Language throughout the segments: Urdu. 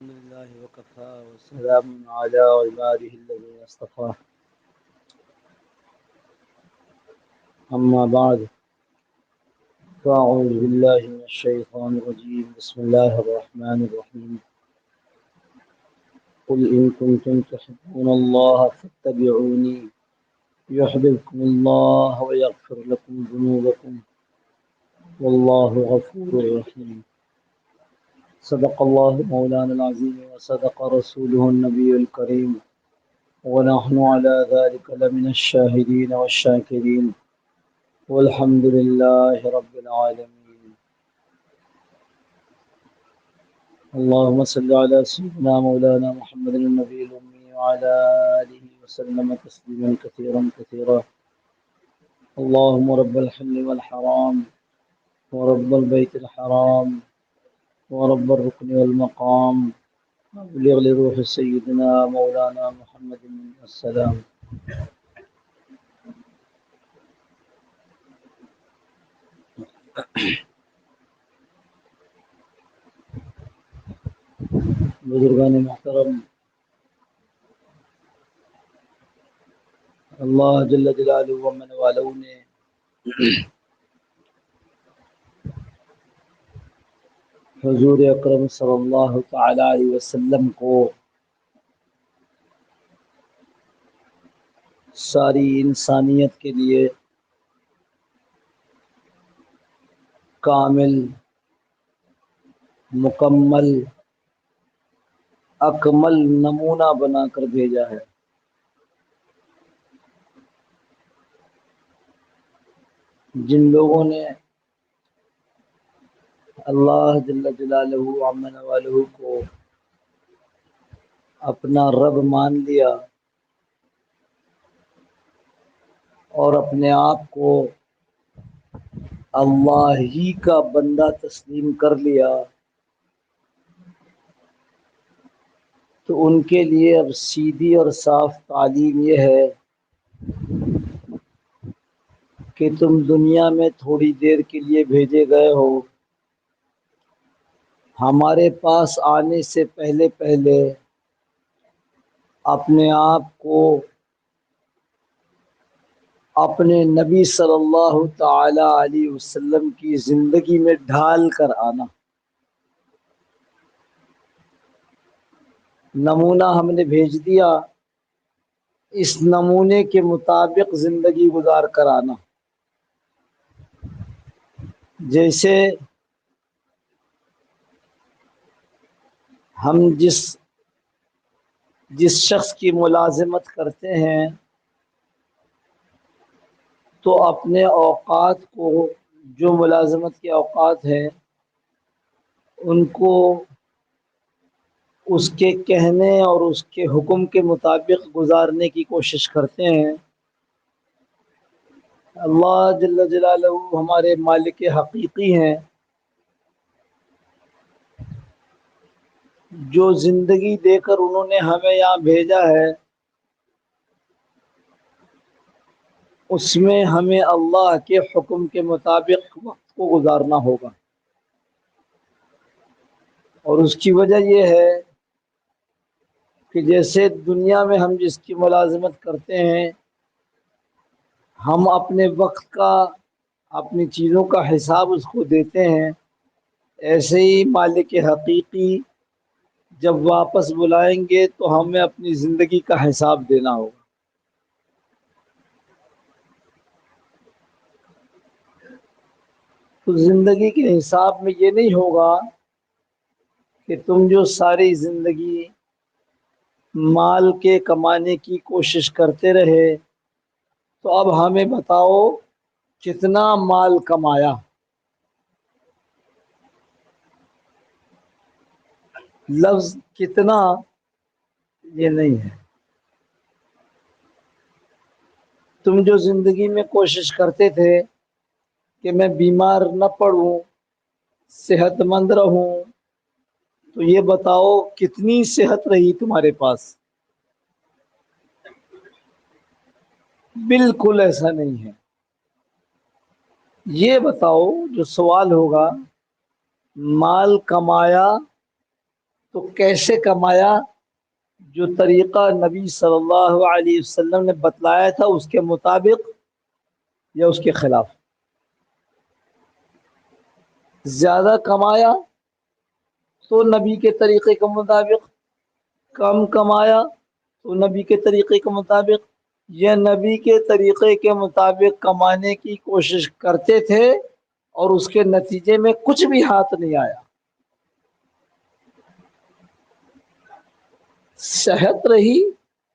الحمد لله وكفى والسلام على عباده الذين اصطفى أما بعد فأعوذ بالله من الشيطان الرجيم بسم الله الرحمن الرحيم قل إن كنتم تحبون الله فاتبعوني يحببكم الله ويغفر لكم ذنوبكم والله غفور رحيم صدق الله مولانا العظيم وصدق رسوله النبي الكريم ونحن على ذلك لمن الشاهدين والشاكرين والحمد لله رب العالمين اللهم صل على سيدنا مولانا محمد النبي الأمي وعلى آله وسلم تسليما كثيرا كثيرا اللهم رب الحل والحرام ورب البيت الحرام ورب الركن والمقام أبلغ لروح سيدنا مولانا محمد السلام. بزرگان محترم، اللہ جل جلالہ و من والہ نے حضور اکرم صلی اللہ تعالی علیہ وسلم کو ساری انسانیت کے لیے کامل، مکمل، اکمل نمونہ بنا کر بھیجا ہے۔ جن لوگوں نے اللہ جل جلالہ عمن والہ کو اپنا رب مان لیا اور اپنے آپ کو اللہ ہی کا بندہ تسلیم کر لیا، تو ان کے لیے اب سیدھی اور صاف تعلیم یہ ہے کہ تم دنیا میں تھوڑی دیر کے لیے بھیجے گئے ہو، ہمارے پاس آنے سے پہلے پہلے اپنے آپ کو اپنے نبی صلی اللہ تعالی علیہ وسلم کی زندگی میں ڈھال کر آنا۔ نمونہ ہم نے بھیج دیا، اس نمونے کے مطابق زندگی گزار کر آنا۔ جیسے ہم جس شخص کی ملازمت کرتے ہیں تو اپنے اوقات کو، جو ملازمت کے اوقات ہیں، ان کو اس کے کہنے اور اس کے حکم کے مطابق گزارنے کی کوشش کرتے ہیں۔ اللہ جل جلالہ ہمارے مالک حقیقی ہیں، جو زندگی دے کر انہوں نے ہمیں یہاں بھیجا ہے، اس میں ہمیں اللہ کے حکم کے مطابق وقت کو گزارنا ہوگا۔ اور اس کی وجہ یہ ہے کہ جیسے دنیا میں ہم جس کی ملازمت کرتے ہیں، ہم اپنے وقت کا، اپنی چیزوں کا حساب اس کو دیتے ہیں، ایسے ہی مالک حقیقی جب واپس بلائیں گے تو ہمیں اپنی زندگی کا حساب دینا ہوگا۔ تو زندگی کے حساب میں یہ نہیں ہوگا کہ تم جو ساری زندگی مال کے کمانے کی کوشش کرتے رہے، تو اب ہمیں بتاؤ کتنا مال کمایا۔ لفظ کتنا یہ نہیں ہے۔ تم جو زندگی میں کوشش کرتے تھے کہ میں بیمار نہ پڑوں، صحت مند رہوں، تو یہ بتاؤ کتنی صحت رہی تمہارے پاس؟ بالکل ایسا نہیں ہے۔ یہ بتاؤ، جو سوال ہوگا، مال کمایا تو کیسے کمایا؟ جو طریقہ نبی صلی اللہ علیہ وسلم نے بتلایا تھا اس کے مطابق یا اس کے خلاف؟ زیادہ کمایا تو نبی کے طریقے کے مطابق، کم کمایا تو نبی کے طریقے کے مطابق، یا نبی کے طریقے کے مطابق کمانے کی کوشش کرتے تھے اور اس کے نتیجے میں کچھ بھی ہاتھ نہیں آیا؟ صحت رہی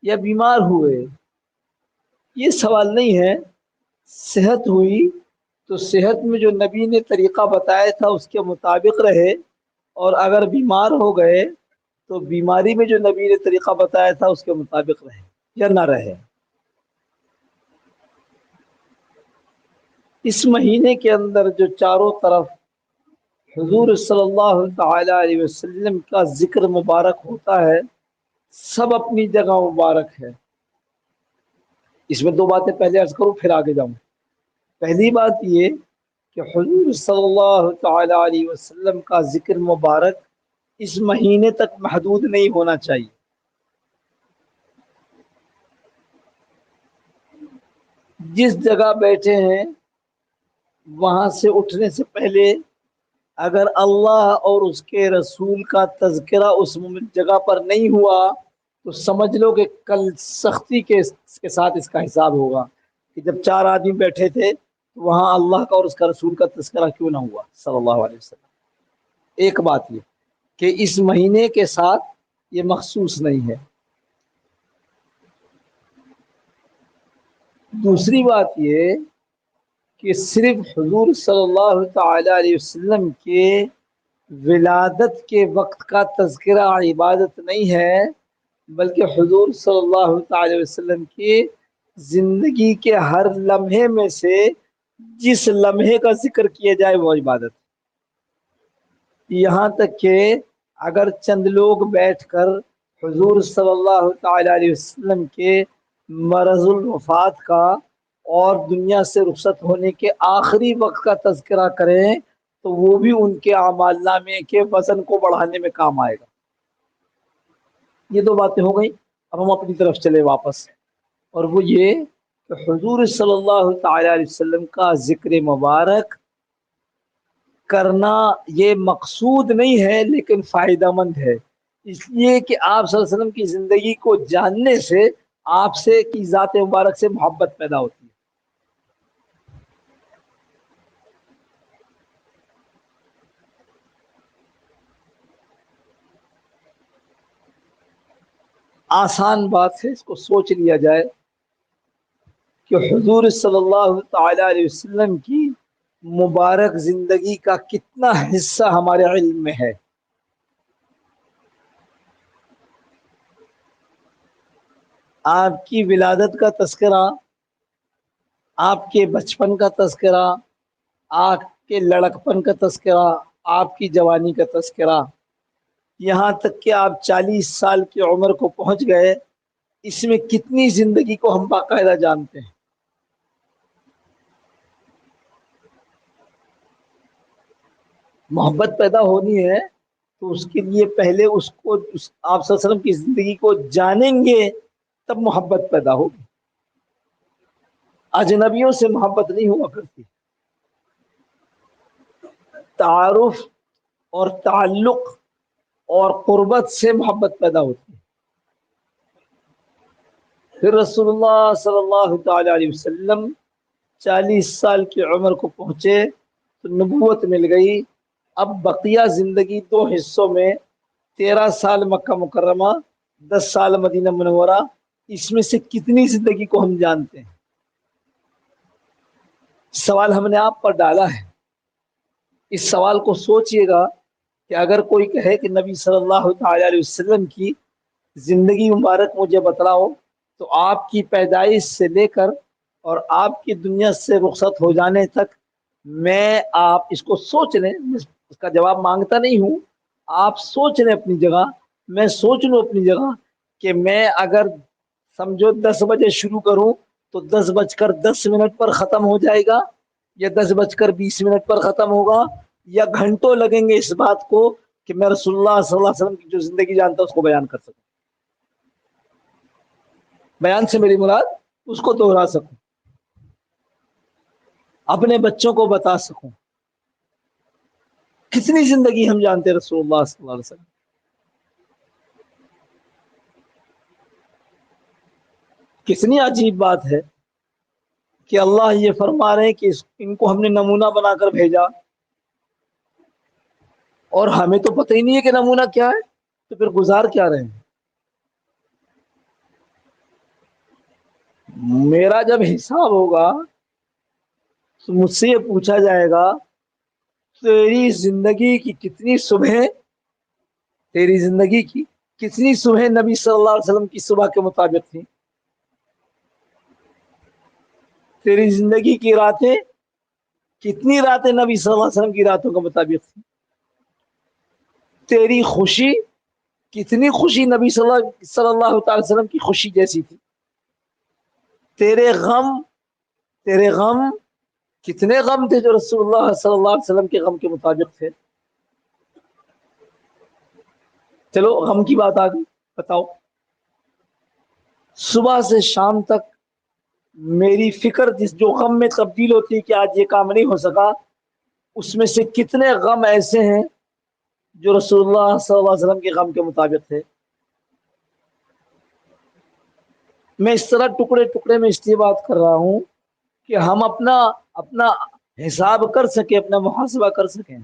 یا بیمار ہوئے، یہ سوال نہیں ہے۔ صحت ہوئی تو صحت میں جو نبی نے طریقہ بتایا تھا اس کے مطابق رہے، اور اگر بیمار ہو گئے تو بیماری میں جو نبی نے طریقہ بتایا تھا اس کے مطابق رہے یا نہ رہے۔ اس مہینے کے اندر جو چاروں طرف حضور صلی اللہ تعالی علیہ وسلم کا ذکر مبارک ہوتا ہے، سب اپنی جگہ مبارک ہے۔ اس میں دو باتیں پہلے عرض کروں پھر آگے جاؤں۔ پہلی بات یہ کہ حضور صلی اللہ تعالی علیہ وسلم کا ذکر مبارک اس مہینے تک محدود نہیں ہونا چاہیے۔ جس جگہ بیٹھے ہیں وہاں سے اٹھنے سے پہلے اگر اللہ اور اس کے رسول کا تذکرہ اس جگہ پر نہیں ہوا تو سمجھ لو کہ کل سختی کے ساتھ اس کا حساب ہوگا کہ جب چار آدمی بیٹھے تھے تو وہاں اللہ کا اور اس کا رسول کا تذکرہ کیوں نہ ہوا صلی اللہ علیہ وسلم۔ ایک بات یہ کہ اس مہینے کے ساتھ یہ مخصوص نہیں ہے۔ دوسری بات یہ کہ صرف حضور صلی اللہ تعالی علیہ وسلم کے ولادت کے وقت کا تذکرہ عبادت نہیں ہے، بلکہ حضور صلی اللہ تعالی وسلم کی زندگی کے ہر لمحے میں سے جس لمحے کا ذکر کیا جائے وہ عبادت۔ یہاں تک کہ اگر چند لوگ بیٹھ کر حضور صلی اللہ تعالی علیہ وسلم کے مرض الوفات کا اور دنیا سے رخصت ہونے کے آخری وقت کا تذکرہ کریں تو وہ بھی ان کے اعمال نامے کے وزن کو بڑھانے میں کام آئے گا۔ یہ دو باتیں ہو گئیں، اب ہم اپنی طرف چلے واپس، اور وہ یہ کہ حضور صلی اللہ تعالی علیہ وسلم کا ذکر مبارک کرنا یہ مقصود نہیں ہے لیکن فائدہ مند ہے، اس لیے کہ آپ صلی اللہ علیہ وسلم کی زندگی کو جاننے سے آپ سے کی ذات مبارک سے محبت پیدا ہوتی ہے۔ آسان بات ہے، اس کو سوچ لیا جائے کہ حضور صلی اللہ تعالی علیہ وسلم کی مبارک زندگی کا کتنا حصہ ہمارے علم میں ہے۔ آپ کی ولادت کا تذکرہ، آپ کے بچپن کا تذکرہ، آپ کے لڑکپن کا تذکرہ، آپ کی جوانی کا تذکرہ، یہاں تک کہ آپ 40 سال کی عمر کو پہنچ گئے، اس میں کتنی زندگی کو ہم باقاعدہ جانتے ہیں۔ محبت پیدا ہونی ہے تو اس کے لیے پہلے اس کو آپ صلی اللہ علیہ وسلم کی زندگی کو جانیں گے تب محبت پیدا ہوگی۔ اجنبیوں سے محبت نہیں ہوا کرتی، تعارف اور تعلق اور قربت سے محبت پیدا ہوتی ہے۔ پھر رسول اللہ صلی اللہ تعالی علیہ وسلم 40 سال کی عمر کو پہنچے تو نبوت مل گئی۔ اب بقیہ زندگی دو حصوں میں، 13 سال مکہ مکرمہ، 10 سال مدینہ منورہ، اس میں سے کتنی زندگی کو ہم جانتے ہیں؟ سوال ہم نے آپ پر ڈالا ہے۔ اس سوال کو سوچئے گا کہ اگر کوئی کہے کہ نبی صلی اللہ تعالی علیہ وسلم کی زندگی مبارک مجھے بتلاؤ، تو آپ کی پیدائش سے لے کر اور آپ کی دنیا سے رخصت ہو جانے تک، میں آپ اس کو سوچ لیں، اس کا جواب مانگتا نہیں ہوں، آپ سوچ لیں اپنی جگہ، میں سوچ لوں اپنی جگہ کہ میں اگر سمجھو 10 بجے شروع کروں تو 10:10 پر ختم ہو جائے گا، یا 10:20 پر ختم ہوگا، یا گھنٹوں لگیں گے اس بات کو کہ میں رسول اللہ صلی اللہ علیہ وسلم کی جو زندگی جانتا ہوں اس کو بیان کر سکوں. بیان سے میری مراد اس کو دوہرا سکوں, اپنے بچوں کو بتا سکوں. کتنی زندگی ہم جانتے ہیں رسول اللہ صلی اللہ علیہ وسلم. کتنی عجیب بات ہے کہ اللہ یہ فرما رہے ہیں کہ ان کو ہم نے نمونہ بنا کر بھیجا, اور ہمیں تو پتہ ہی نہیں ہے کہ نمونہ کیا ہے, تو پھر گزار کیا رہے ہیں. میرا جب حساب ہوگا تو مجھ سے یہ پوچھا جائے گا تیری زندگی کی کتنی صبح, تیری زندگی کی کتنی صبح نبی صلی اللہ علیہ وسلم کی صبح کے مطابق تھی, تیری زندگی کی راتیں کتنی راتیں نبی صلی اللہ علیہ وسلم کی راتوں کے مطابق تھی, تیری خوشی کتنی خوشی نبی صلی اللہ تعالی وسلم کی خوشی جیسی تھی, تیرے غم کتنے غم تھے جو رسول اللہ صلی اللہ علیہ وسلم کے غم کے مطابق تھے. چلو غم کی بات آ گئی, بتاؤ صبح سے شام تک میری فکر جو غم میں تبدیل ہوتی ہے کہ آج یہ کام نہیں ہو سکا, اس میں سے کتنے غم ایسے ہیں جو رسول اللہ صلی اللہ علیہ وسلم کے غم کے مطابق تھے. میں اس طرح ٹکڑے ٹکڑے میں اس لیے بات کر رہا ہوں کہ ہم اپنا حساب کر سکیں, اپنا محاسبہ کر سکیں.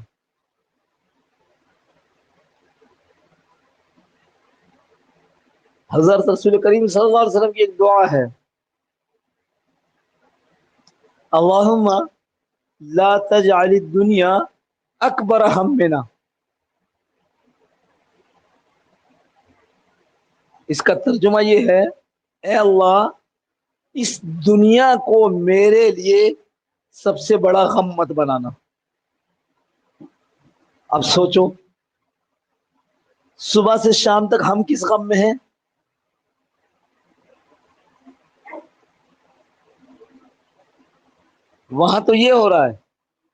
حضرت رسول کریم صلی اللہ علیہ وسلم کی ایک دعا ہے, اللہم لا تجعل الدنیا اکبر ہمنا. اس کا ترجمہ یہ ہے, اے اللہ اس دنیا کو میرے لیے سب سے بڑا غم مت بنانا. اب سوچو صبح سے شام تک ہم کس غم میں ہیں. وہاں تو یہ ہو رہا ہے,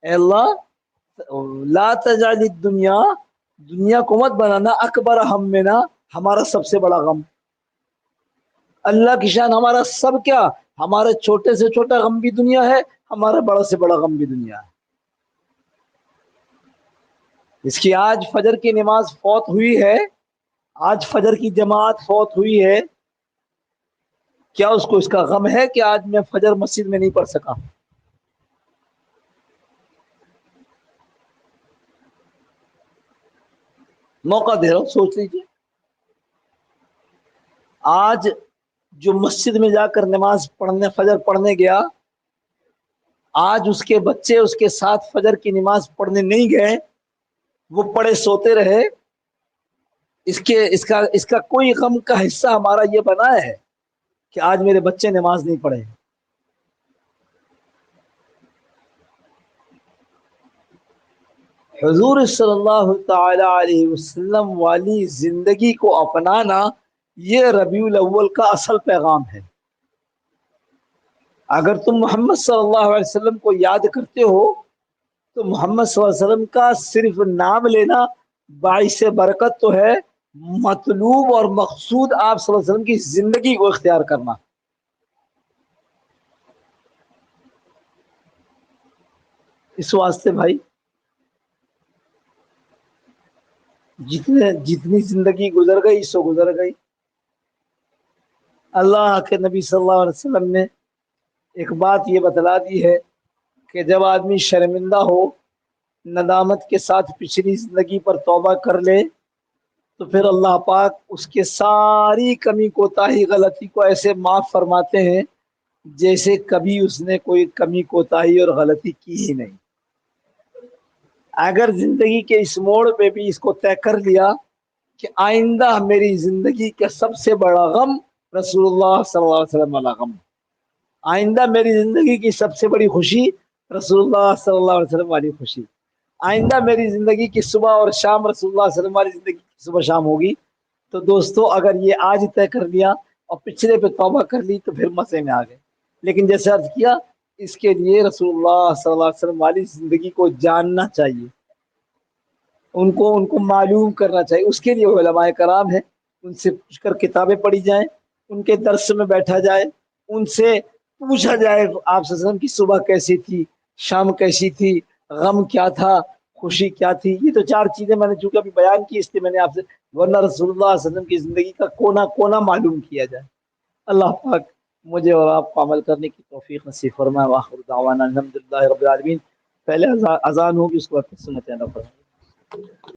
اے اللہ لا تجعل الدنیا, دنیا کو مت بنانا اکبر ہمنا, ہمارا سب سے بڑا غم. اللہ کی شان ہمارا سب کیا, ہمارے چھوٹے سے چھوٹا غم بھی دنیا ہے, ہمارا بڑا سے بڑا غم بھی دنیا ہے. اس کی آج فجر کی نماز فوت ہوئی ہے, آج فجر کی جماعت فوت ہوئی ہے, کیا اس کو اس کا غم ہے کہ آج میں فجر مسجد میں نہیں پڑھ سکا. موقع دے رہا ہوں, سوچ لیجیے. آج جو مسجد میں جا کر نماز پڑھنے فجر پڑھنے گیا, آج اس کے بچے اس کے ساتھ فجر کی نماز پڑھنے نہیں گئے, وہ پڑے سوتے رہے. اس کا کوئی غم کا حصہ ہمارا یہ بنا ہے کہ آج میرے بچے نماز نہیں پڑھے. حضور صلی اللہ تعالی علیہ وسلم والی زندگی کو اپنانا یہ ربیع الاول کا اصل پیغام ہے. اگر تم محمد صلی اللہ علیہ وسلم کو یاد کرتے ہو تو محمد صلی اللہ علیہ وسلم کا صرف نام لینا باعث برکت تو ہے, مطلوب اور مقصود آپ صلی اللہ علیہ وسلم کی زندگی کو اختیار کرنا. اس واسطے بھائی جتنی زندگی گزر گئی سو گزر گئی. اللہ کے نبی صلی اللہ علیہ وسلم نے ایک بات یہ بتلا دی ہے کہ جب آدمی شرمندہ ہو, ندامت کے ساتھ پچھلی زندگی پر توبہ کر لے, تو پھر اللہ پاک اس کے ساری کمی کوتاہی غلطی کو ایسے معاف فرماتے ہیں جیسے کبھی اس نے کوئی کمی کوتاہی اور غلطی کی ہی نہیں. اگر زندگی کے اس موڑ پہ بھی اس کو طے کر لیا کہ آئندہ میری زندگی کا سب سے بڑا غم رسول اللہ صلی اللہ علیہ وسلم والا غم, آئندہ میری زندگی کی سب سے بڑی خوشی رسول اللہ صلی اللہ علیہ وسلم والی خوشی, آئندہ میری زندگی کی صبح اور شام رسول اللہ صلی اللہ علیہ وسلم والی زندگی کی صبح شام ہوگی. تو دوستو اگر یہ آج طے کر لیا اور پچھلے پہ توبہ کر لی تو پھر مزے میں آ گئے. لیکن جیسے عرض کیا, اس کے لیے رسول اللہ صلی اللہ علیہ وسلم والی زندگی کو جاننا چاہیے, ان کو معلوم کرنا چاہیے. اس کے لیے علماء کرام ہیں, ان سے پوچھ کر کتابیں پڑھی جائیں, ان کے درس میں بیٹھا جائے, ان سے پوچھا جائے آپ صلی اللہ علیہ وسلم کی صبح کیسی تھی, شام کیسی تھی, غم کیا تھا, خوشی کیا تھی. یہ تو 4 چیزیں میں نے چونکہ ابھی بیان کی, اس لیے میں نے آپ سے, ورنہ رسول اللہ صلی اللہ علیہ وسلم کی زندگی کا کونا کونا معلوم کیا جائے. اللہ پاک مجھے اور آپ کو عمل کرنے کی توفیق نصیب فرمائے. وآخر دعوانا الحمدللہ رب العالمین. پہلے اذان ہوگی, اس کے بعد سنت ہے.